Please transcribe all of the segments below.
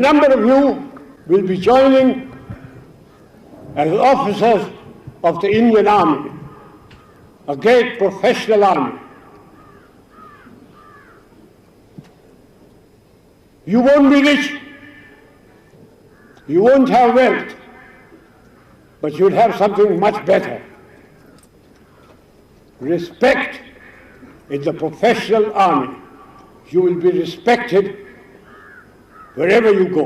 number of you will be joining as officers of the Indian Army, a great professional army. You won't be rich, you won't have wealth, but you'll have something much better. Respect in the professional army. You will be respected wherever you go.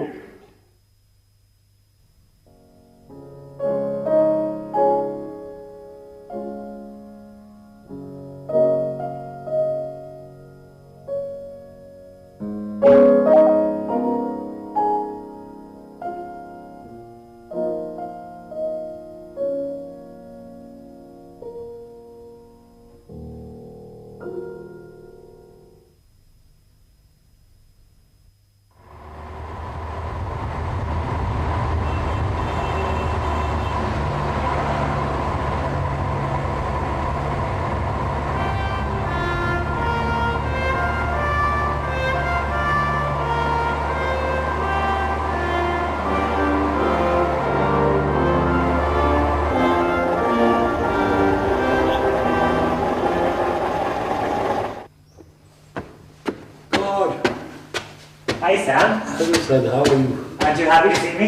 Hi Sam. Hello son, how are you? Aren't you happy to see me?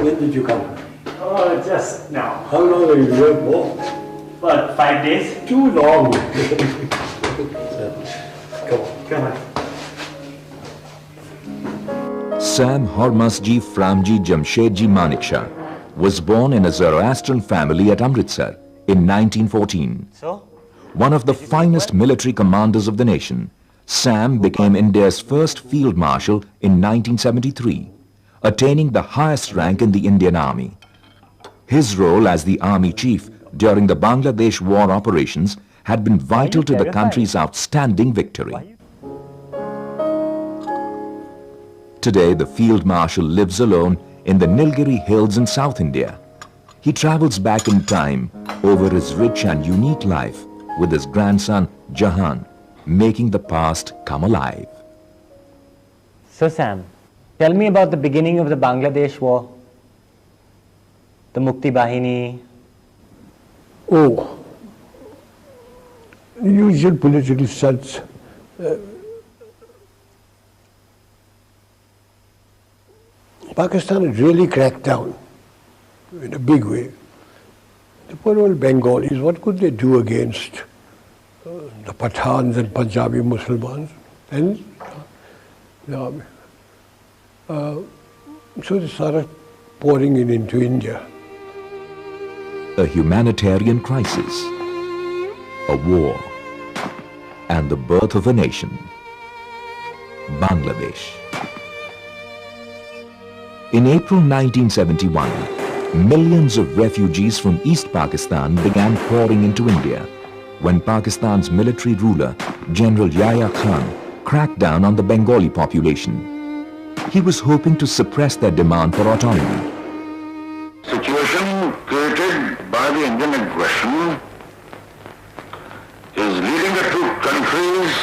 When did you come? Oh, just now. How long are you here for? What, 5 days? Too long. Come on. Come on. Sam Hormusji Framji Jamshedji Manekshaw was born in a Zoroastrian family at Amritsar in 1914. So? One of the finest military commanders of the nation, Sam became India's first Field Marshal in 1973, attaining the highest rank in the Indian Army. His role as the Army Chief during the Bangladesh War operations had been vital to the country's outstanding victory. Today, the Field Marshal lives alone in the Nilgiri Hills in South India. He travels back in time over his rich and unique life with his grandson Jahan, making the past come alive. So Sam, tell me about the beginning of the Bangladesh War. The Mukti Bahini. Oh, usual political stunts. Pakistan had really cracked down in a big way. The poor old Bengalis, what could they do against the Pathans and Punjabi Muslims and the army? So they started pouring it into India. A humanitarian crisis, a war, and the birth of a nation, Bangladesh. In April 1971, millions of refugees from East Pakistan began pouring into India when Pakistan's military ruler, General Yahya Khan, cracked down on the Bengali population. He was hoping to suppress their demand for autonomy. Situation created by the Indian aggression is leading the two countries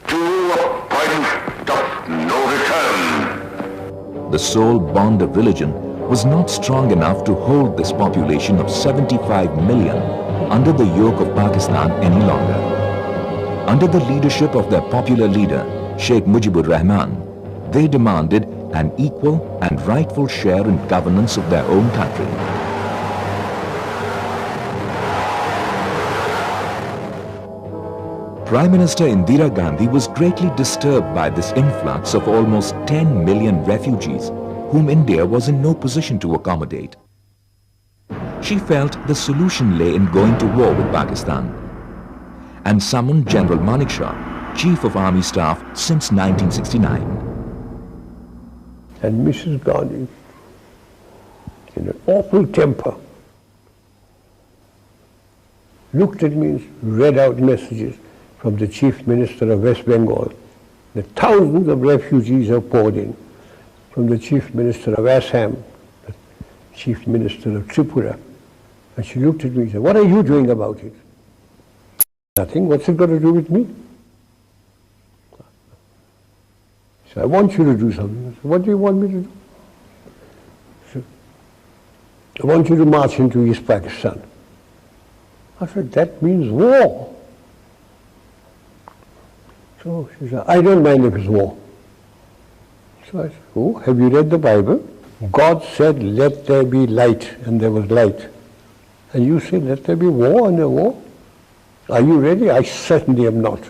to a point of no return. The sole bond of religion was not strong enough to hold this population of 75 million under the yoke of Pakistan any longer. Under the leadership of their popular leader, Sheikh Mujibur Rahman, they demanded an equal and rightful share in governance of their own country. Prime Minister Indira Gandhi was greatly disturbed by this influx of almost 10 million refugees whom India was in no position to accommodate. She felt the solution lay in going to war with Pakistan and summoned General Manekshaw, Chief of Army Staff since 1969. And Mrs. Gandhi, in an awful temper, looked at me and read out messages from the Chief Minister of West Bengal that thousands of refugees have poured in, from the Chief Minister of Assam, the Chief Minister of Tripura. And she looked at me and said, "What are you doing about it?" "Nothing. What's it got to do with me?" He said, I want you to do something. I said, what do you want me to do? He said, I want you to march into East Pakistan. I said, that means war. So she said, I don't mind if it's war. So I said, oh, have you read the Bible? God said, let there be light, and there was light. And you say, let there be war, and there was war. Are you ready? I certainly am not.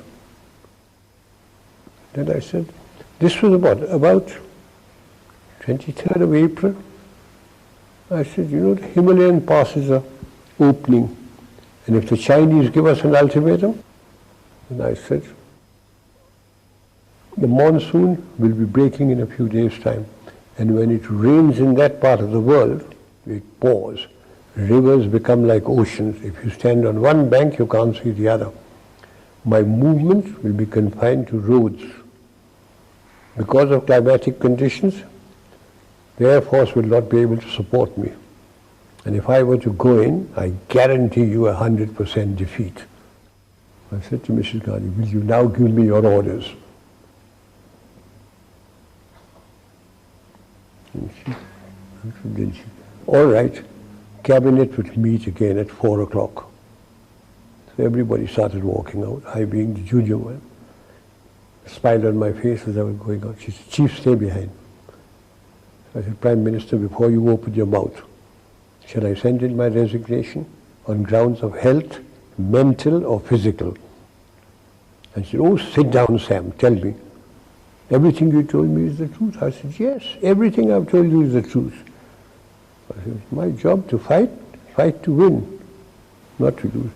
Then I said, this was about 23rd of April. I said, you know, the Himalayan passes are opening, and if the Chinese give us an ultimatum, and I said, the monsoon will be breaking in a few days' time, and when it rains in that part of the world, it pours. Rivers become like oceans. If you stand on one bank, you can't see the other. My movement will be confined to roads. Because of climatic conditions, the Air Force will not be able to support me. And if I were to go in, I guarantee you 100% defeat. I said to Mrs. Gandhi, will you now give me your orders? And she, all right, cabinet would meet again at 4 o'clock. So everybody started walking out, I being the junior one. A smile on my face as I was going out. She said, Chief, stay behind. I said, Prime Minister, before you open your mouth, shall I send in my resignation on grounds of health, mental or physical? And she said, oh, sit down, Sam, tell me. Everything you told me is the truth. I said, yes, everything I've told you is the truth. I said, it's my job to fight to win, not to lose.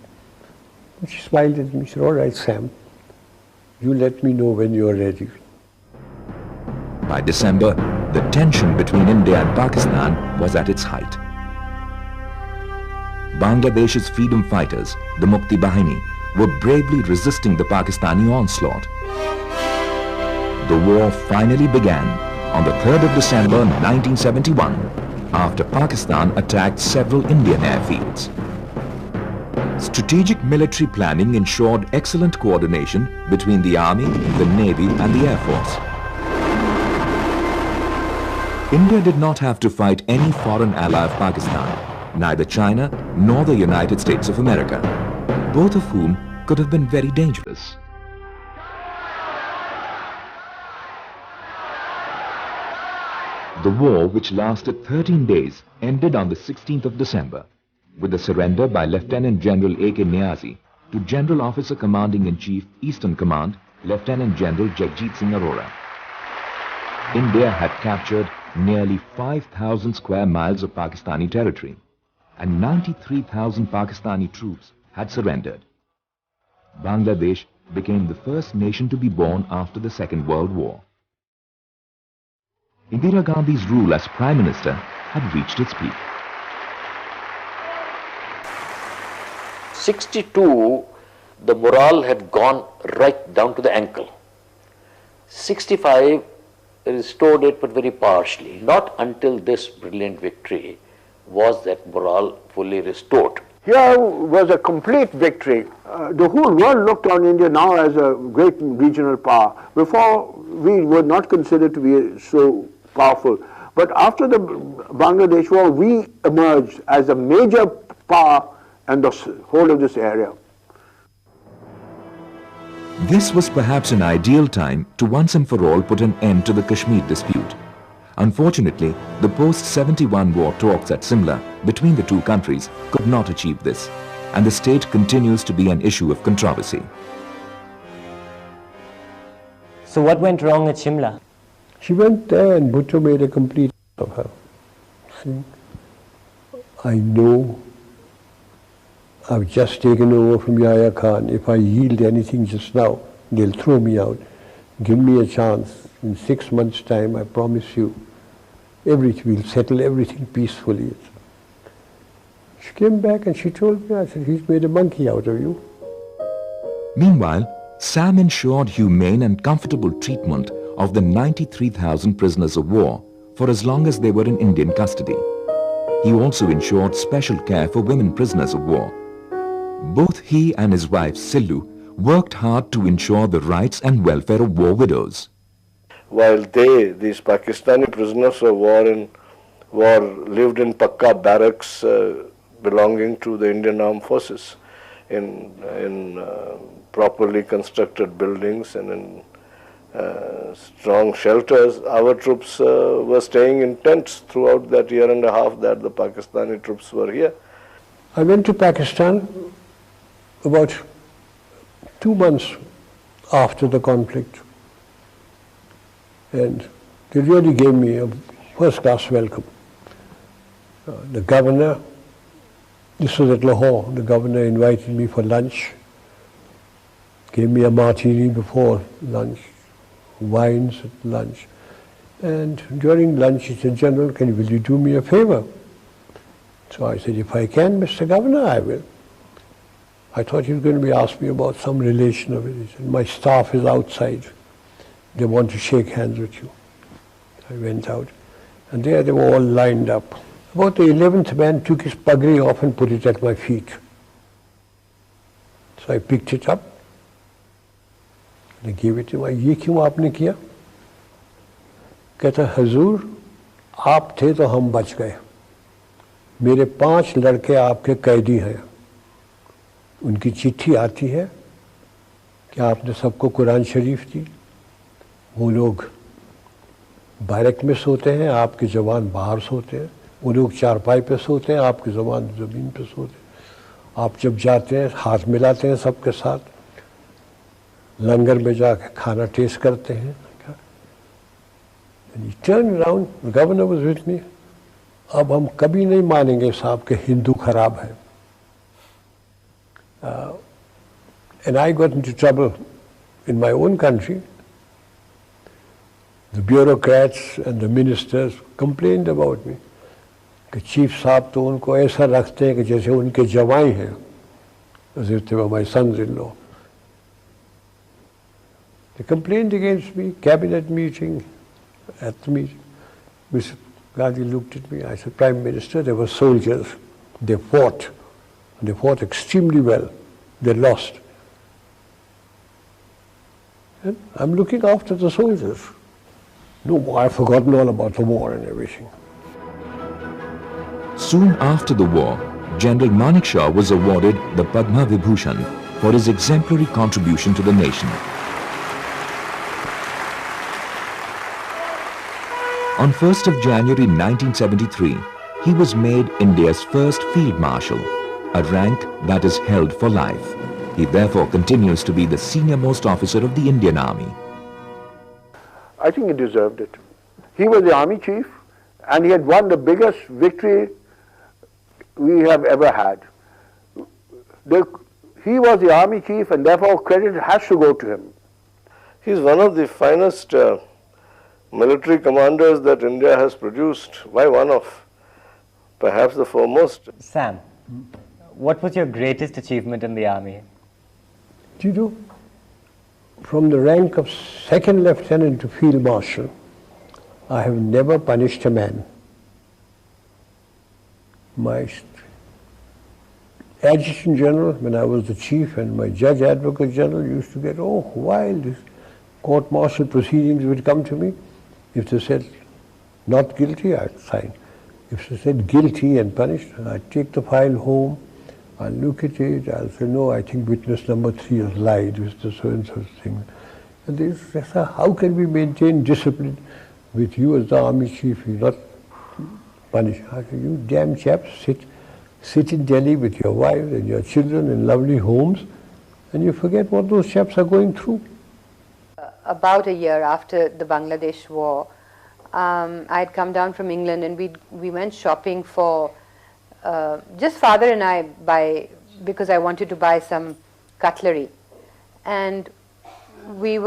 And she smiled at me, she said, all right, Sam, you let me know when you're ready. By December, the tension between India and Pakistan was at its height. Bangladesh's freedom fighters, the Mukti Bahini, were bravely resisting the Pakistani onslaught. The war finally began on the 3rd of December 1971 after Pakistan attacked several Indian airfields. Strategic military planning ensured excellent coordination between the Army, the Navy and the Air Force. India did not have to fight any foreign ally of Pakistan, neither China nor the United States of America, both of whom could have been very dangerous. The war, which lasted 13 days, ended on the 16th of December with the surrender by Lieutenant General A.K. Niazi to General Officer Commanding-in-Chief, Eastern Command, Lieutenant General Jagjit Singh Arora. India had captured nearly 5,000 square miles of Pakistani territory, and 93,000 Pakistani troops had surrendered. Bangladesh became the first nation to be born after the Second World War. Indira Gandhi's rule as Prime Minister had reached its peak. 62, the morale had gone right down to the ankle. 65 restored it, but very partially. Not until this brilliant victory was that morale fully restored. Here was a complete victory. The whole world looked on India now as a great regional power. Before, we were not considered to be so powerful. But after the Bangladesh war, we emerged as a major power in the whole of this area. This was perhaps an ideal time to once and for all put an end to the Kashmir dispute. Unfortunately, the post-71 war talks at Simla between the two countries could not achieve this, and the state continues to be an issue of controversy. So what went wrong at Shimla? She went there and Bhutto made a complete of her. See, I know I've just taken over from Yahya Khan. If I yield anything just now, they'll throw me out. Give me a chance. In 6 months' time, I promise you, we'll settle everything peacefully. She came back and she told me, I said, he's made a monkey out of you. Meanwhile, Sam ensured humane and comfortable treatment of the 93,000 prisoners of war for as long as they were in Indian custody. He also ensured special care for women prisoners of war. Both he and his wife Sillu worked hard to ensure the rights and welfare of war widows. while these Pakistani prisoners of war lived in Pakka barracks belonging to the Indian Armed Forces in properly constructed buildings and in strong shelters. Our troops were staying in tents throughout that year and a half that the Pakistani troops were here. I went to Pakistan about 2 months after the conflict, and they really gave me a first-class welcome. The governor, this was at Lahore, the governor invited me for lunch, gave me a martini before lunch, wines at lunch, and during lunch he said, "General, will you do me a favor?" So I said, "If I can, Mr. Governor, I will." I thought he was going to be asking me about some relation of it. He said, "My staff is outside. They want to shake hands with you." I went out, and there they were all lined up. About the 11th man took his pagri off and put it at my feet. So I picked it up. I gave it to him. "ये क्यों आपने किया?" कहता, "हजूर, आप थे तो हम बच गए. मेरे 5 लड़के आपके कैदी हैं. उनकी चिट्ठी आती है कि आपने सबको कुरान शरीफ दी. वो लोग बैरक में सोते हैं, आपके जवान बाहर सोते हैं. वो लोग चारपाई पे सोते हैं, आपके जवान ज़मीन पे सोते हैं. आप जब जाते हैं हाथ मिलाते हैं सबके साथ, लंगर में जाके खाना टेस्ट करते हैं." And he turned around, the governor was with me. अब हम कभी नहीं मानेंगे साहब कि हिंदू खराब है. And I got into trouble in my own country. The bureaucrats and the ministers complained about me कि चीफ साहब तो उनको ऐसा रखते हैं कि जैसे उनके जवाई हैं, as if they were my sons-in-law. They complained against me, cabinet meeting, at the meeting. Mr. Gandhi looked at me, I said, "Prime Minister, they were soldiers. They fought. They fought extremely well. They lost. And I'm looking after the soldiers. No, I've forgotten all about the war and everything." Soon after the war, General Manekshaw was awarded the Padma Vibhushan for his exemplary contribution to the nation. On 1st of January 1973, he was made India's first Field Marshal, a rank that is held for life. He therefore continues to be the senior-most officer of the Indian Army. I think he deserved it. He was the army chief, and he had won the biggest victory we have ever had. He was the army chief, and therefore credit has to go to him. He's one of the finest military commanders that India has produced. Why one of? Perhaps the foremost. Sam, what was your greatest achievement in the army? Do you know, from the rank of 2nd Lieutenant to Field Marshal, I have never punished a man. My Adjutant General, when I was the chief, and my Judge Advocate General used to get, wild. These court-martial proceedings would come to me. If they said not guilty, I'd sign. If they said guilty and punished, I'd take the file home, I'll look at it, I'll say, "No, I think witness number 3 has lied with the so-and-so thing." And they say, "How can we maintain discipline with you as the army chief? You're not punished." I say, "You damn chaps, sit in Delhi with your wives and your children in lovely homes, and you forget what those chaps are going through." About a year after the Bangladesh war, I had come down from England, and we went shopping for, just father and I, because I wanted to buy some cutlery. And we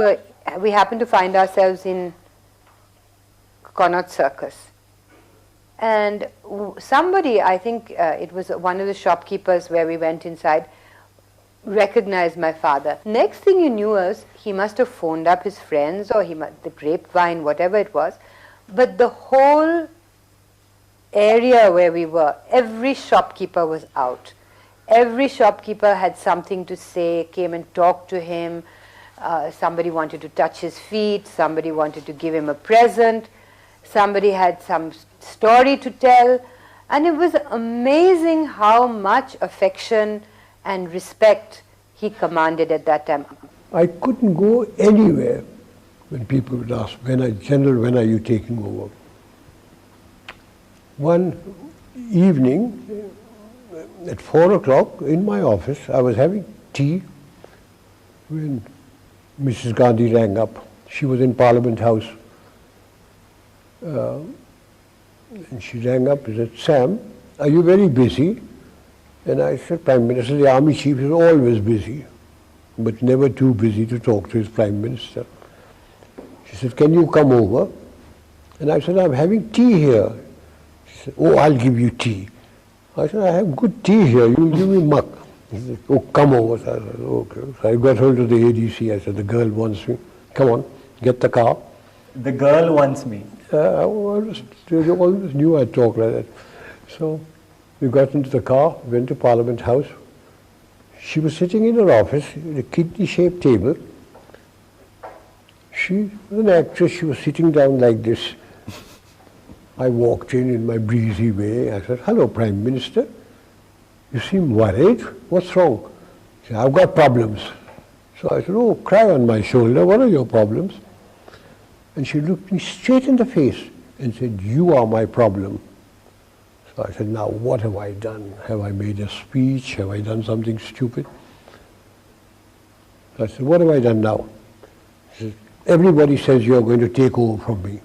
happened to find ourselves in Connaught Circus. And somebody, I think it was one of the shopkeepers where we went inside, recognized my father. Next thing you knew was he must have phoned up his friends, or the grapevine, whatever it was. But the whole area where we were, every shopkeeper was out. Every shopkeeper had something to say, came and talked to him. Somebody wanted to touch his feet, somebody wanted to give him a present, somebody had some story to tell, and it was amazing how much affection and respect he commanded at that time. I couldn't go anywhere when people would ask, General, when are you taking over? One evening at 4 o'clock in my office, I was having tea when Mrs. Gandhi rang up. She was in Parliament House. And she rang up and said, Sam, are you very busy? And I said, Prime Minister, the Army Chief is always busy, but never too busy to talk to his Prime Minister. She said, can you come over? And I said, I'm having tea here. She said, oh, I'll give you tea. I said, I have good tea here, you'll give me muck. He said, oh, come over. So I said, okay. So I got hold of the ADC. I said, the girl wants me. Come on, get the car. The girl wants me. I always knew I'd talk like that. So we got into the car, went to Parliament House. She was sitting in her office at a kidney-shaped table. She was an actress. She was sitting down like this. I walked in my breezy way. I said, hello, Prime Minister. You seem worried. What's wrong? She said, I've got problems. So I said, oh, cry on my shoulder. What are your problems? And she looked me straight in the face and said, you are my problem. So I said, now what have I done? Have I made a speech? Have I done something stupid? So I said, what have I done now? She said, everybody says you're going to take over from me.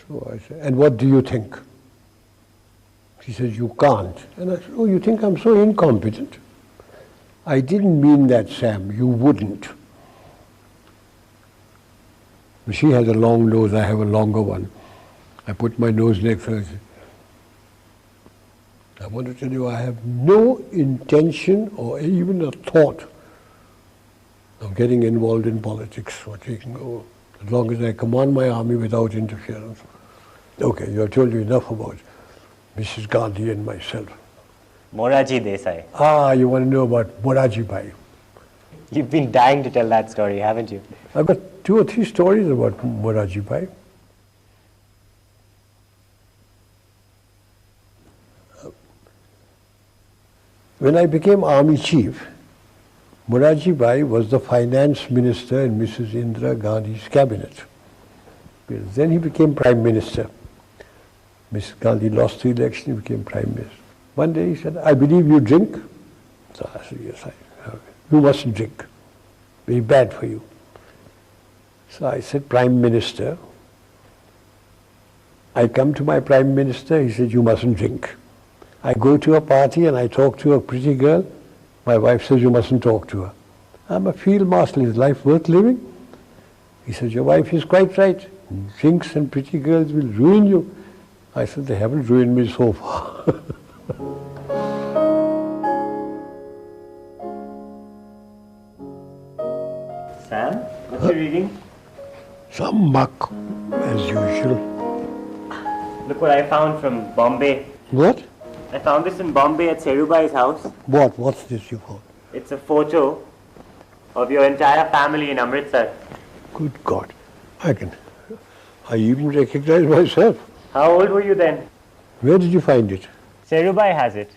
So I said, and what do you think? She says, you can't. And I said, oh, you think I'm so incompetent? I didn't mean that, Sam. You wouldn't. She has a long nose, I have a longer one. I put my nose next to her. I want to tell you, I have no intention or even a thought of getting involved in politics or taking over, as long as I command my army without interference. Okay, you have told you enough about Mrs. Gandhi and myself. Morarji Desai. Ah, you want to know about Morarji Bhai. You've been dying to tell that story, haven't you? I've got 2 or 3 stories about Morarji Bhai. When I became Army Chief, Morarji Bhai was the Finance Minister in Mrs. Indira Gandhi's cabinet. Then he became Prime Minister. Mrs. Gandhi lost the election, he became Prime Minister. One day he said, I believe you drink? So I said, yes, I have. You mustn't drink. Very bad for you. So I said, Prime Minister. I come to my Prime Minister, he said, you mustn't drink. I go to a party and I talk to a pretty girl. My wife says, you mustn't talk to her. I'm a field marshal. Is life worth living? He says, your wife is quite right. Drinks and pretty girls will ruin you. I said, they haven't ruined me so far. Sam, what are you reading? Some muck, as usual. Look what I found from Bombay. What? I found this in Bombay at Serubai's house. What? What's this you found? It's a photo of your entire family in Amritsar. Good God. I even recognize myself. How old were you then? Where did you find it? Serubai has it.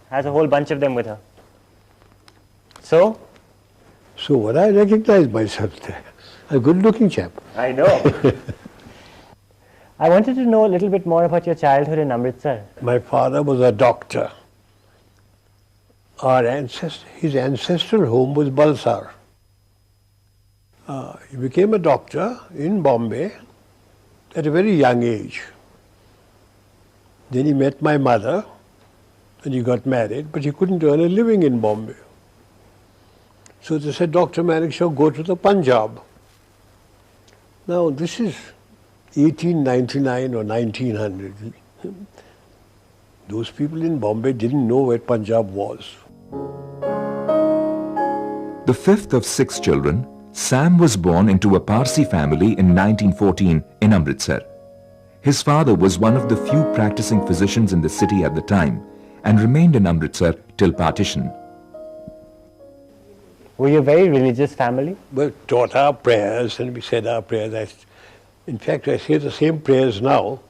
Has a whole bunch of them with her. So? So what? I recognize myself there. A good-looking chap. I know. I wanted to know a little bit more about your childhood in Amritsar. My father was a doctor. His ancestral home was Balsar. He became a doctor in Bombay at a very young age. Then he met my mother and he got married, but he couldn't earn a living in Bombay. So they said, Dr. Manekshaw, go to the Punjab. Now this is 1899 or 1900. Those people in Bombay didn't know where Punjab was. The 5th of 6 children, Sam was born into a Parsi family in 1914 in Amritsar. His father was one of the few practicing physicians in the city at the time and remained in Amritsar till partition. Were you a very religious family? We taught our prayers and we said our prayers. In fact, I say the same prayers now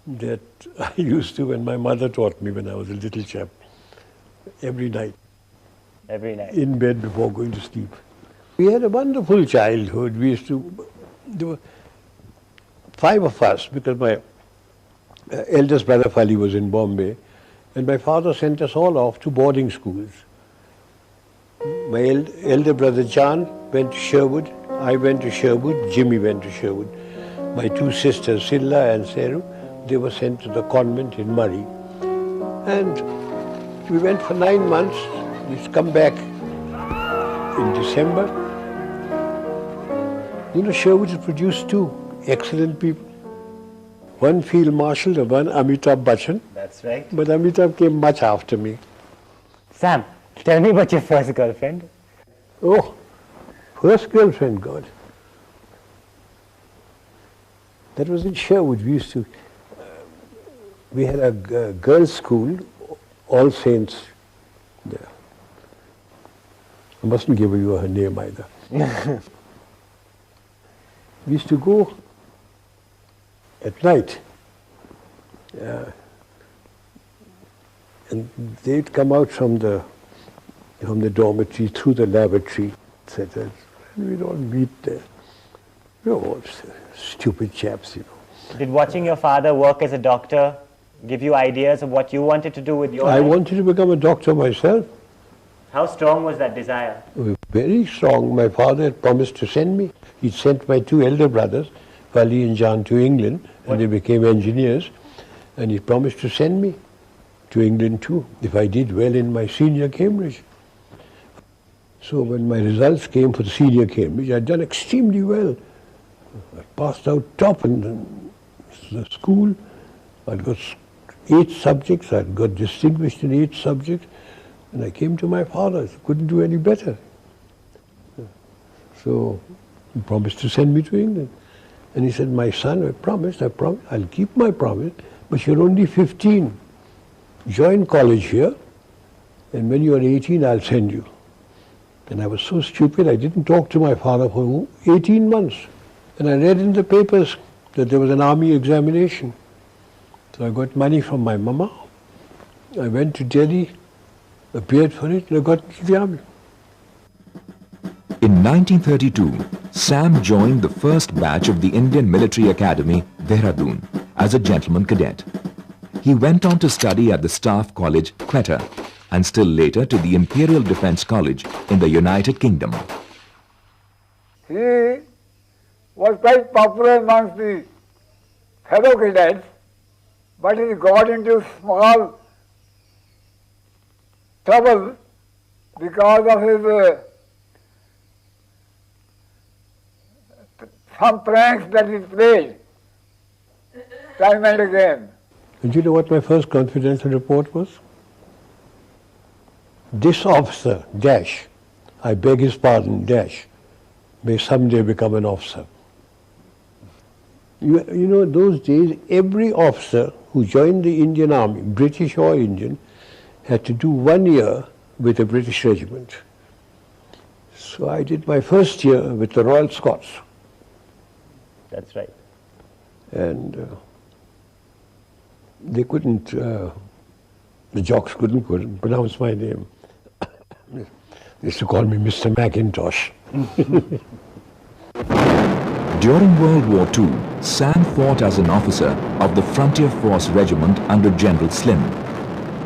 that I used to when my mother taught me when I was a little chap. Every night. Every night. In bed before going to sleep. We had a wonderful childhood. There were 5 of us because my eldest brother Fali was in Bombay and my father sent us all off to boarding schools. My elder brother John went to Sherwood, I went to Sherwood, Jimmy went to Sherwood. My 2 sisters, Silla and Seru, they were sent to the convent in Murray. And we went for 9 months. We'd come back in December. You know, Sherwood has produced 2 excellent people. One Field Marshal and one Amitabh Bachchan. That's right. But Amitabh came much after me. Sam, tell me about your first girlfriend. Oh, first girlfriend, God. That was in Sherwood. We had a girls' school, All Saints there. I mustn't give you her name either. We used to go at night. And they'd come out from the dormitory through the lavatory, etc. And we'd all meet there. We were all stupid chaps, you know. Did watching your father work as a doctor give you ideas of what you wanted to do with your life? I wanted to become a doctor myself. How strong was that desire? Very strong. My father had promised to send me. He'd sent my 2 elder brothers, Fali and John, to England, and they became engineers. And he promised to send me to England too, if I did well in my senior Cambridge. So when my results came for the senior Cambridge, I'd done extremely well. I passed out top in the school. I'd got 8 subjects. I'd got distinguished in 8 subjects. And I came to my father. I couldn't do any better. So he promised to send me to England. And he said, my son, I promised, I'll keep my promise, but you're only 15. Join college here, and when you're 18, I'll send you. And I was so stupid, I didn't talk to my father for 18 months. And I read in the papers that there was an army examination. So I got money from my mama. I went to Delhi, appeared for it, and I got into the army. In 1932, Sam joined the first batch of the Indian Military Academy, Dehradun, as a gentleman cadet. He went on to study at the Staff College, Quetta, and still later to the Imperial Defence College in the United Kingdom. He was quite popular amongst the fellow cadets, but he got into small trouble because of his some pranks that he played time and again. And you know what my first confidential report was? This officer, dash, I beg his pardon, dash, may someday become an officer. You know, those days, every officer who joined the Indian Army, British or Indian, had to do 1 year with a British regiment. So I did my first year with the Royal Scots. That's right. And they couldn't, the jocks couldn't pronounce my name. They used to call me Mr. Macintosh. During World War II, Sam fought as an officer of the Frontier Force Regiment under General Slim.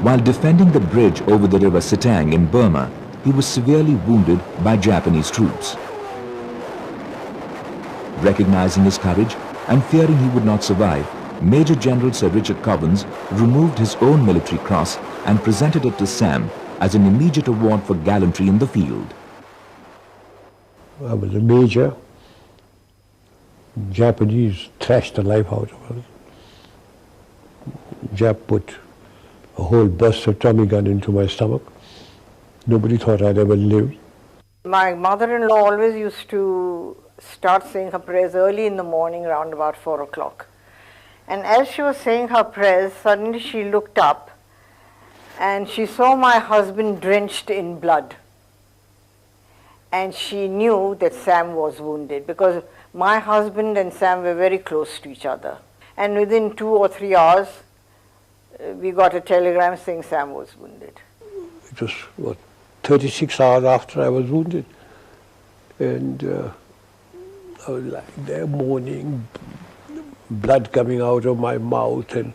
While defending the bridge over the river Sitang in Burma, he was severely wounded by Japanese troops. Recognizing his courage and fearing he would not survive, Major General Sir Richard Covens removed his own military cross and presented it to Sam as an immediate award for gallantry in the field. I was a major. Japanese thrashed the life out of us. Jap put a whole burst of Tommy gun into my stomach. Nobody thought I'd ever live. My mother-in-law always used to start saying her prayers early in the morning around about 4 o'clock. And as she was saying her prayers, suddenly she looked up and she saw my husband drenched in blood. and she knew that Sam was wounded, because my husband and Sam were very close to each other. And within 2 or 3 hours, we got a telegram saying Sam was wounded. It was, what, 36 hours after I was wounded. And I was lying there moaning, blood coming out of my mouth and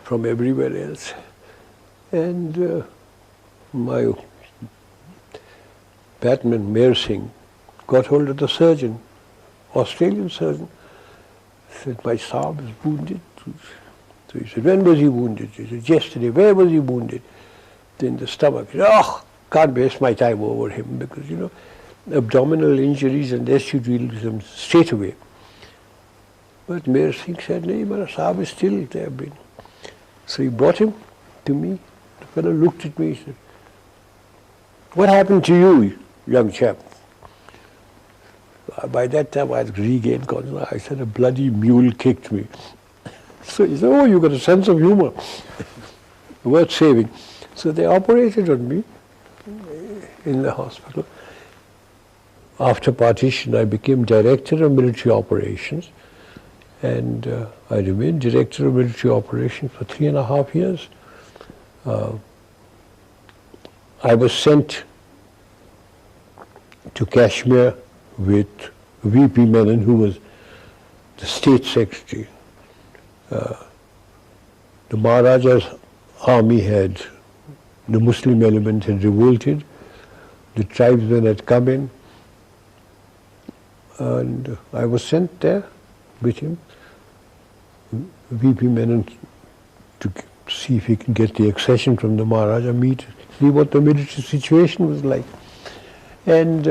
from everywhere else. And my batman, Mayor Singh, got hold of the surgeon, Australian surgeon, said, my Saab is wounded. So he said, when was he wounded? He said, yesterday. Where was he wounded? In the stomach. He said, oh, can't waste my time over him, because, you know, abdominal injuries, unless you deal with them straight away. But Mayor Singh said, no, my Saab is still there. So he brought him to me. The fellow looked at me, he said, what happened to you, young chap? By that time I had regained consciousness. I said, a bloody mule kicked me. So he said, oh, you got a sense of humor. Worth saving. So they operated on me in the hospital. After partition, I became director of military operations, and I remained director of military operations for 3.5 years. I was sent to Kashmir with VP Menon, who was the state secretary. The Maharaja's army had, the Muslim element had revolted, the tribesmen had come in, and I was sent there with him, VP Menon, to see if he can get the accession from the Maharaja, see what the military situation was like. And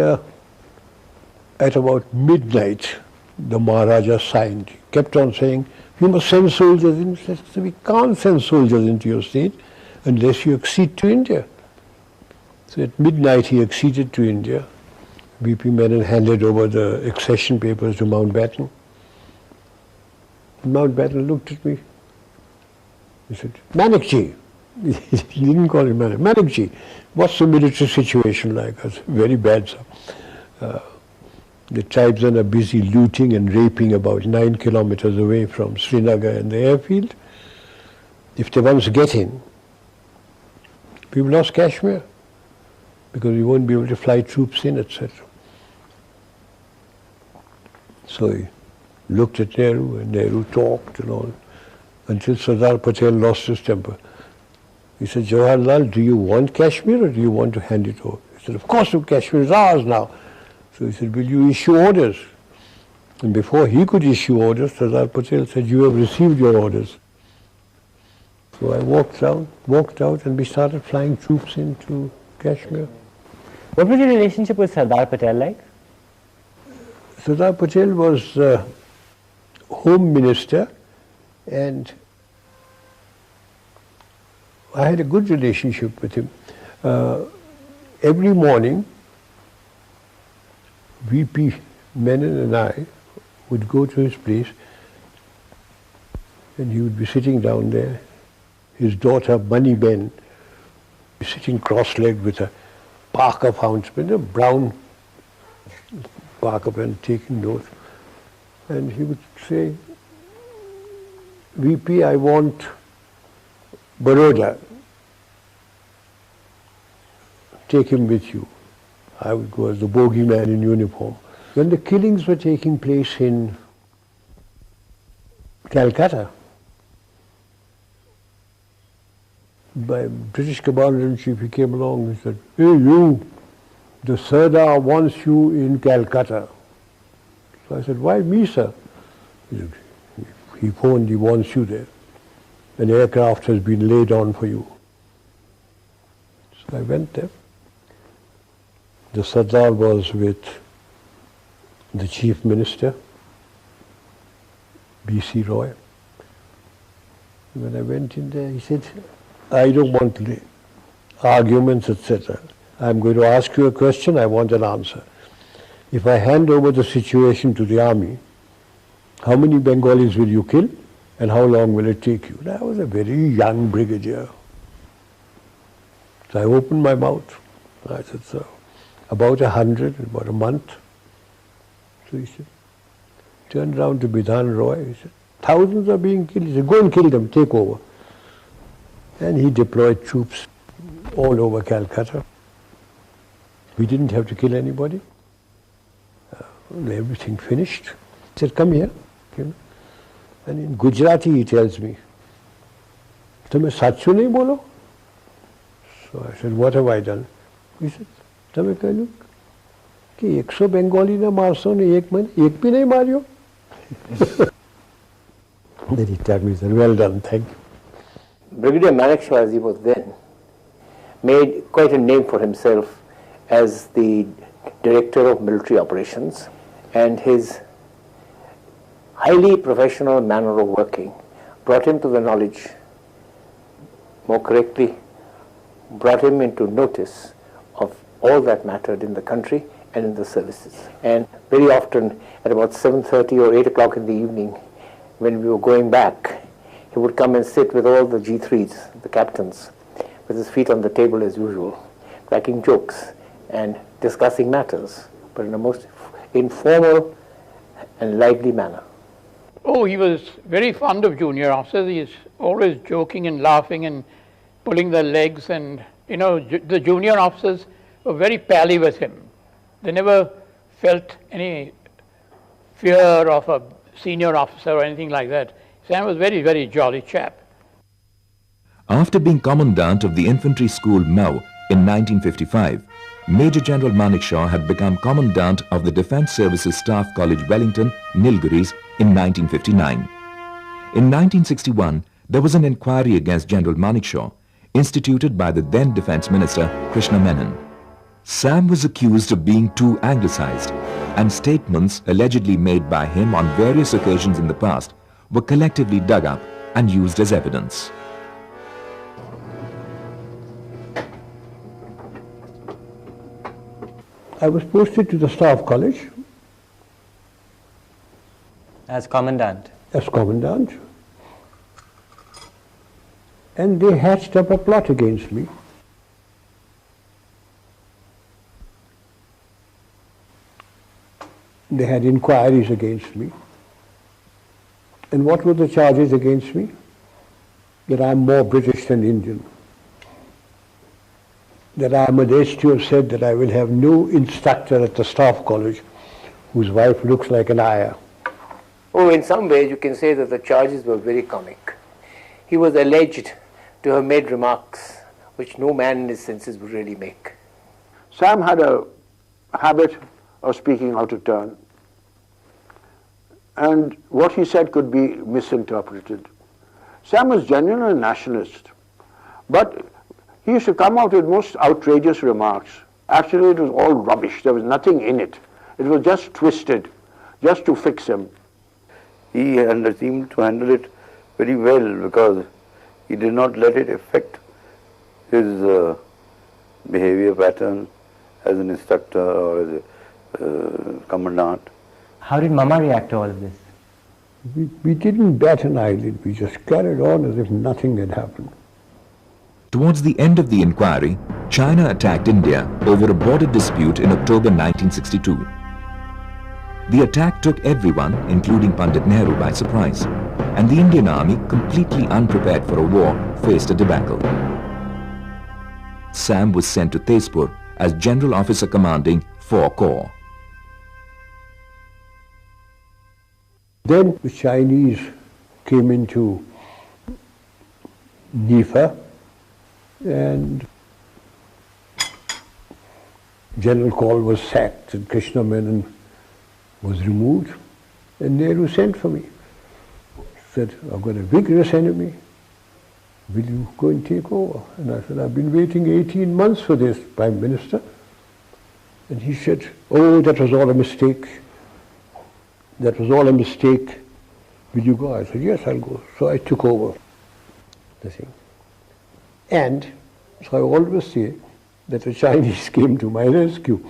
at about midnight, the Maharaja signed. He kept on saying, you must send soldiers in. He said, we can't send soldiers into your state unless you accede to India. So at midnight he acceded to India. VP Menon handed over the accession papers to Mountbatten. Mountbatten looked at me. He said, Manekshaw. He didn't call him Manekshaw. Manekshaw, what's the military situation like? I said, very bad, sir. The tribesmen are busy looting and raping about 9 kilometers away from Srinagar and the airfield. If they once get in, we've lost Kashmir, because we won't be able to fly troops in, etc. So he looked at Nehru, and Nehru talked and all, until Sardar Patel lost his temper. He said, Jawaharlal, do you want Kashmir or do you want to hand it over? He said, of course, Kashmir is ours now. So he said, will you issue orders? And before he could issue orders, Sardar Patel said, you have received your orders. So I walked out, and we started flying troops into Kashmir. What was your relationship with Sardar Patel like? Sardar Patel was Home Minister, and I had a good relationship with him. Every morning, VP Menon and I would go to his place, and he would be sitting down there. His daughter, Bunny Ben, sitting cross-legged with a Parker fountain pen, a brown Parker pen, taking notes. And he would say, VP, I want Baroda. Take him with you. I would go as the bogeyman in uniform. When the killings were taking place in Calcutta, by British Commander-in-Chief, he came along and said, hey you, the Sardar wants you in Calcutta. So I said, why me, sir? He said, he phoned, he wants you there. An aircraft has been laid on for you. So I went there. The Sardar was with the Chief Minister, B.C. Roy. When I went in there, he said, I don't want arguments, etc. I'm going to ask you a question, I want an answer. If I hand over the situation to the army, how many Bengalis will you kill and how long will it take you? I was a very young brigadier. So I opened my mouth. I said, sir, about 100 in about a month. So he said, turned round to Bidhan Roy, he said, thousands are being killed. He said, go and kill them, take over. And he deployed troops all over Calcutta. We didn't have to kill anybody. Everything finished. He said, come here. And in Gujarati he tells me, "Tumhe sachu nahi bolo?" So I said, what have I done? He said, "Tumhe kahlu ki 100 Bengali na marso ne ek bhi nahi maryo." Then he tapped me and said, well done, thank you. Brigadier Manekshaw, as he was then, made quite a name for himself as the director of military operations, and his highly professional manner of working brought him to the knowledge, more correctly, brought him into notice of all that mattered in the country and in the services. And very often at about 7:30 or 8 o'clock in the evening, when we were going back, he would come and sit with all the G3s, the captains, with his feet on the table as usual, cracking jokes and discussing matters, but in a most informal and lively manner. Oh, he was very fond of junior officers. He is always joking and laughing and pulling their legs, and you know, the junior officers were very pally with him. They never felt any fear of a senior officer or anything like that. Sam was very, very jolly chap. After being Commandant of the Infantry School Mau in 1955, Major General Manekshaw had become Commandant of the Defence Services Staff College Wellington, Nilgiris in 1959. In 1961, there was an inquiry against General Manekshaw, instituted by the then Defence Minister Krishna Menon. Sam was accused of being too anglicized, and statements allegedly made by him on various occasions in the past were collectively dug up and used as evidence. I was posted to the Staff College. As Commandant? As Commandant. And they hatched up a plot against me. They had inquiries against me. And what were the charges against me? That I'm more British than Indian. That I am alleged to have said that I will have no instructor at the Staff College whose wife looks like an ayah. Oh, in some ways you can say that the charges were very comic. He was alleged to have made remarks which no man in his senses would really make. Sam had a habit of speaking out of turn, and what he said could be misinterpreted. Sam was genuinely a nationalist, but he used to come out with most outrageous remarks. Actually, it was all rubbish. There was nothing in it. It was just twisted, just to fix him. He seemed to handle it very well because he did not let it affect his behavior pattern as an instructor or as a commandant. How did Mama react to all of this? We didn't bat an eyelid. We just carried on as if nothing had happened. Towards the end of the inquiry, China attacked India over a border dispute in October 1962. The attack took everyone, including Pandit Nehru, by surprise, and the Indian Army, completely unprepared for a war, faced a debacle. Sam was sent to Tezpur as General Officer commanding 4 Corps. Then the Chinese came into Nifa, and General Kaul was sacked and Krishna Menon was removed, and Nehru sent for me. Said, I've got a vigorous enemy, will you go and take over? And I said, I've been waiting 18 months for this, Prime Minister. And he said, oh, that was all a mistake. That was all a mistake. Will you go? I said, yes, I'll go. So I took over the thing. And so I always say that the Chinese came to my rescue.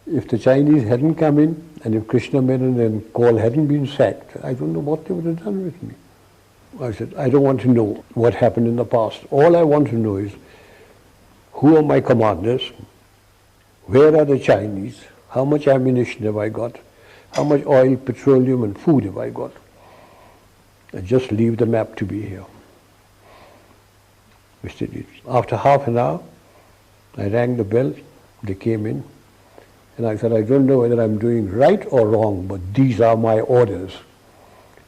If the Chinese hadn't come in, and if Krishna Menon and Kaul hadn't been sacked, I don't know what they would have done with me. I said, I don't want to know what happened in the past. All I want to know is who are my commanders, Where are the Chinese? How much ammunition have I got? How much oil, petroleum and food have I got? I just leave the map to be here. After half an hour, I rang the bell, they came in, and I said, I don't know whether I'm doing right or wrong, but these are my orders.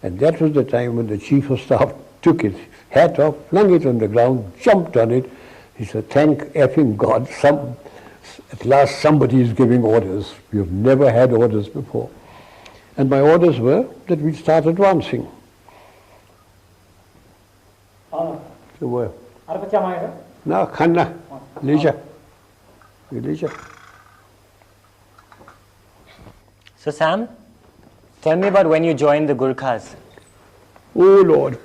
And that was the time when the Chief of Staff took his hat off, flung it on the ground, jumped on it. He said, thank effing God, at last somebody is giving orders. We have never had orders before. And my orders were that we'd start advancing. So where? No, Khanna, Leisure. So Sam, tell me about when you joined the Gurkhas. Oh Lord.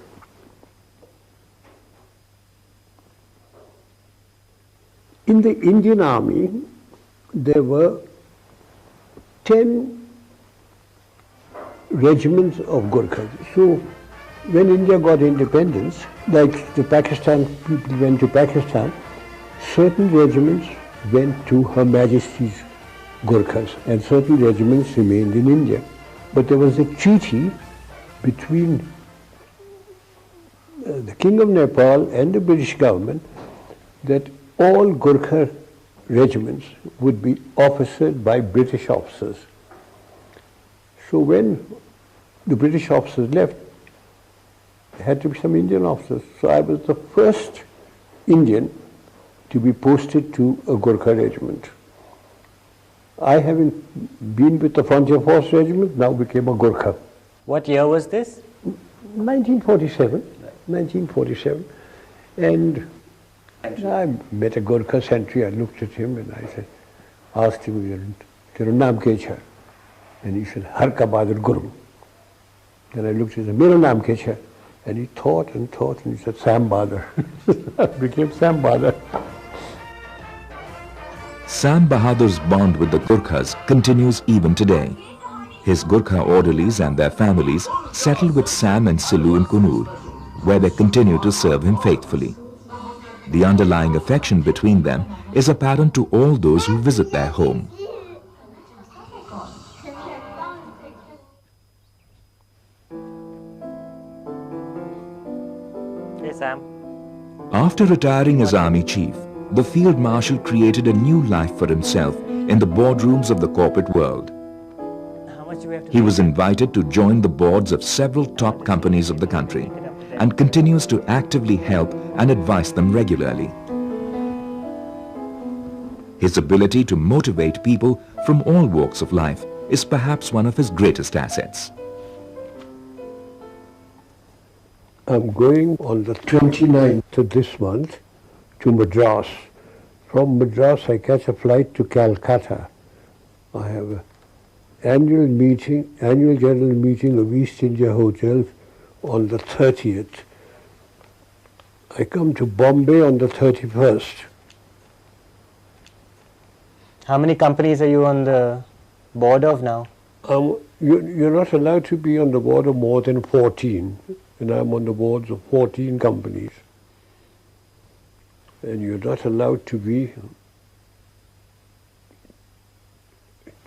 In the Indian Army, there were 10 regiments of Gurkhas. So when India got independence, like the Pakistan people went to Pakistan, certain regiments went to Her Majesty's Gurkhas and certain regiments remained in India. But there was a treaty between the King of Nepal and the British government that all Gurkha regiments would be officered by British officers. So when the British officers left, there had to be some Indian officers. So I was the first Indian to be posted to a Gurkha regiment. I, having been with the Frontier Force Regiment, now became a Gurkha. What year was this? 1947. 1947. And I met a Gurkha sentry. I looked at him and I said, asked him, "Tera naam kya hai?" And he said, "Har ka Bahadur Guru." Then I looked at him, "Mera naam kya hai?" And he thought and thought and he said, "Sam Bahadur." I became Sam Bahadur. Sam Bahadur's bond with the Gurkhas continues even today. His Gurkha orderlies and their families settled with Sam and Silu in Kunur, where they continue to serve him faithfully. The underlying affection between them is apparent to all those who visit their home. Hey Sam. After retiring as Army Chief, the Field Marshal created a new life for himself in the boardrooms of the corporate world. He was invited to join the boards of several top companies of the country and continues to actively help and advise them regularly. His ability to motivate people from all walks of life is perhaps one of his greatest assets. I'm going on the 29th of this month to Madras. From Madras I catch a flight to Calcutta. I have an annual general meeting of East India Hotels on the 30th. I come to Bombay on the 31st. How many companies are you on the board of now? You're not allowed to be on the board of more than 14. And I'm on the boards of 14 companies. And you're not allowed to be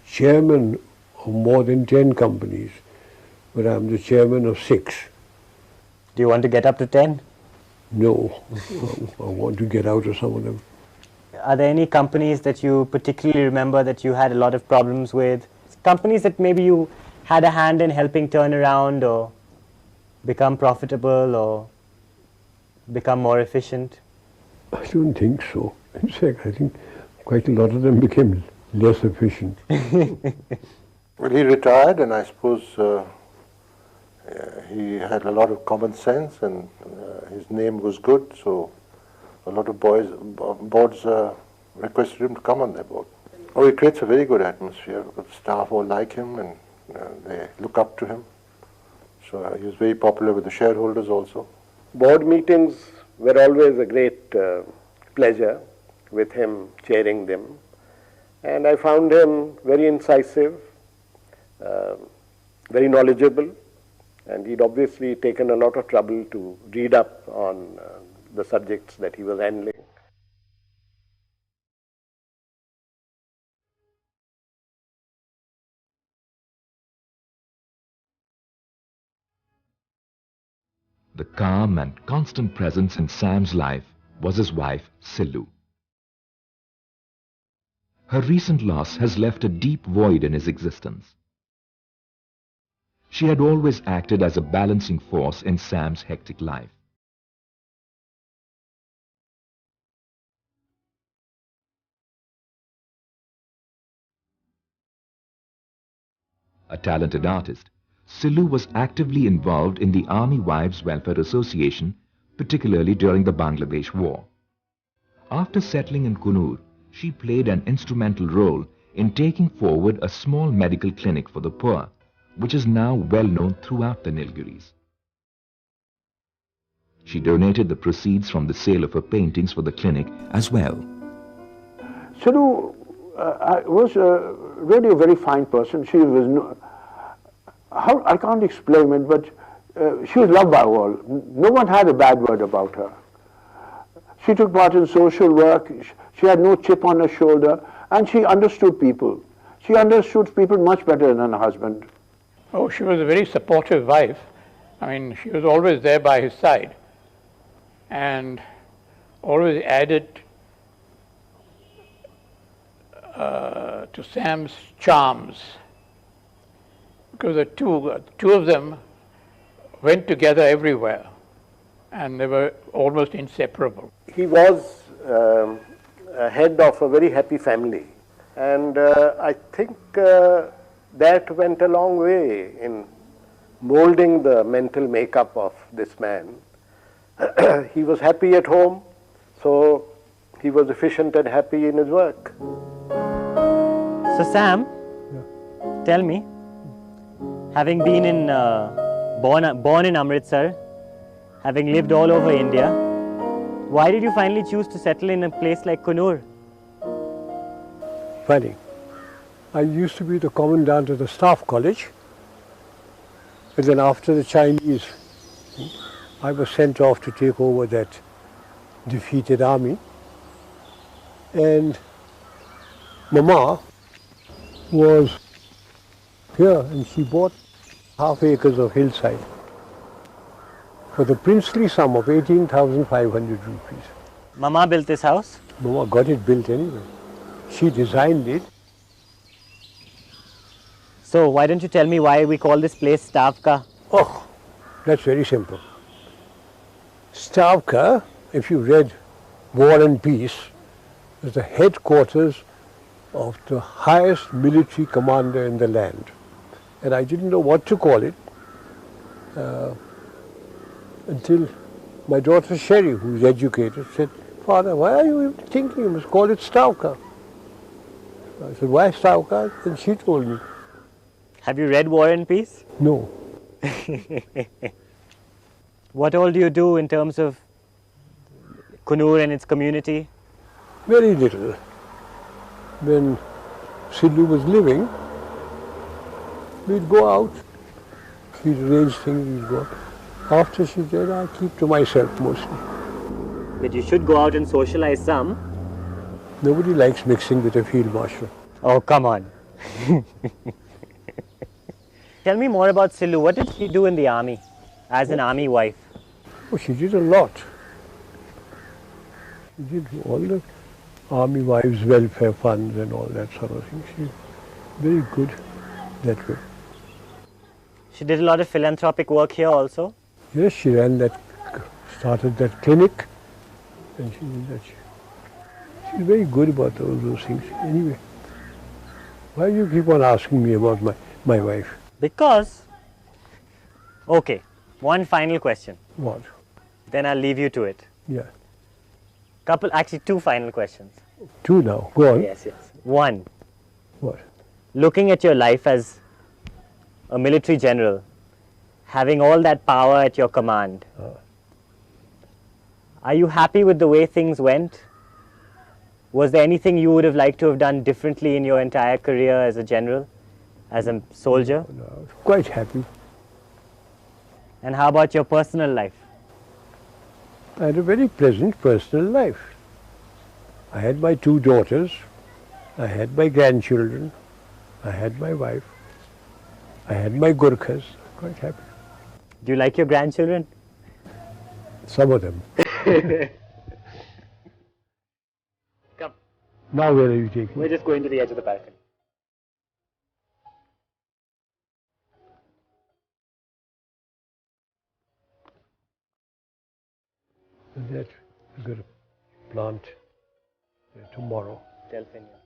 chairman of more than 10 companies, but I'm the chairman of 6. Do you want to get up to 10? No, I want to get out of some of them. Are there any companies that you particularly remember that you had a lot of problems with? Companies that maybe you had a hand in helping turn around or become profitable or become more efficient? I don't think so. In fact, I think quite a lot of them became less efficient. Well, he retired, and I suppose he had a lot of common sense, and his name was good, so a lot of boards requested him to come on their board. Oh, he creates a very good atmosphere, because the staff all like him, and they look up to him. So he was very popular with the shareholders also. Board meetings were always a great pleasure with him chairing them, and I found him very incisive, very knowledgeable, and he'd obviously taken a lot of trouble to read up on the subjects that he was handling. The calm and constant presence in Sam's life was his wife, Silu. Her recent loss has left a deep void in his existence. She had always acted as a balancing force in Sam's hectic life. A talented artist, Silu was actively involved in the Army Wives Welfare Association, particularly during the Bangladesh War. After settling in Kunur, she played an instrumental role in taking forward a small medical clinic for the poor, which is now well known throughout the Nilgiris. She donated the proceeds from the sale of her paintings for the clinic as well. Silu was really a very fine person. She was, I can't explain it, but she was loved by all. No one had a bad word about her. She took part in social work. She had no chip on her shoulder, and she understood people. She understood people much better than her husband. Oh, she was a very supportive wife. I mean, she was always there by his side and always added to Sam's charms, because the two of them went together everywhere and they were almost inseparable. He was head of a very happy family, and I think that went a long way in molding the mental makeup of this man. He was happy at home, so he was efficient and happy in his work. So Sam, tell me, having been in born in Amritsar, having lived all over India, why did you finally choose to settle in a place like Kunur? Funny. I used to be the commandant of the staff college, and then after the Chinese, I was sent off to take over that defeated army. And Mama was here, and she bought half acres of hillside for the princely sum of 18,500 rupees. Mama built this house? Mama got it built anyway. She designed it. So why don't you tell me why we call this place Stavka? Oh, that's very simple. Stavka, if you read War and Peace, is the headquarters of the highest military commander in the land. And I didn't know what to call it until my daughter Sherry, who's educated, said, "Father, why are you thinking you must call it Stavka?" I said, "Why Stavka?" And she told me. Have you read War and Peace? No. What all do you do in terms of Kunur and its community? Very little. When Silu was living, we'd go out, she'd arrange things, we'd go out. After she died, I keep to myself mostly. But you should go out and socialize some. Nobody likes mixing with a field marshal. Oh, come on. Tell me more about Silu. What did she do in the army as an army wife? Oh, she did a lot. She did all the army wives' welfare funds and all that sort of thing. She's very good that way. She did a lot of philanthropic work here also? Yes, she started that clinic, and she did that. She's very good about all those things. Anyway, why do you keep on asking me about my wife? Because, okay, one final question. What? Then I'll leave you to it. Yeah. Actually two final questions. Two now, go on. Yes, yes. One. What? Looking at your life as a military general, having all that power at your command, are you happy with the way things went? Was there anything you would have liked to have done differently in your entire career as a general, as a soldier? No, quite happy. And how about your personal life? I had a very pleasant personal life. I had my two daughters, I had my grandchildren, I had my wife, I had my Gurkhas. Quite happy. Do you like your grandchildren? Some of them. Come. Now where are you taking? We're just going to the edge of the balcony. And that we're going to plant tomorrow. Delphinium.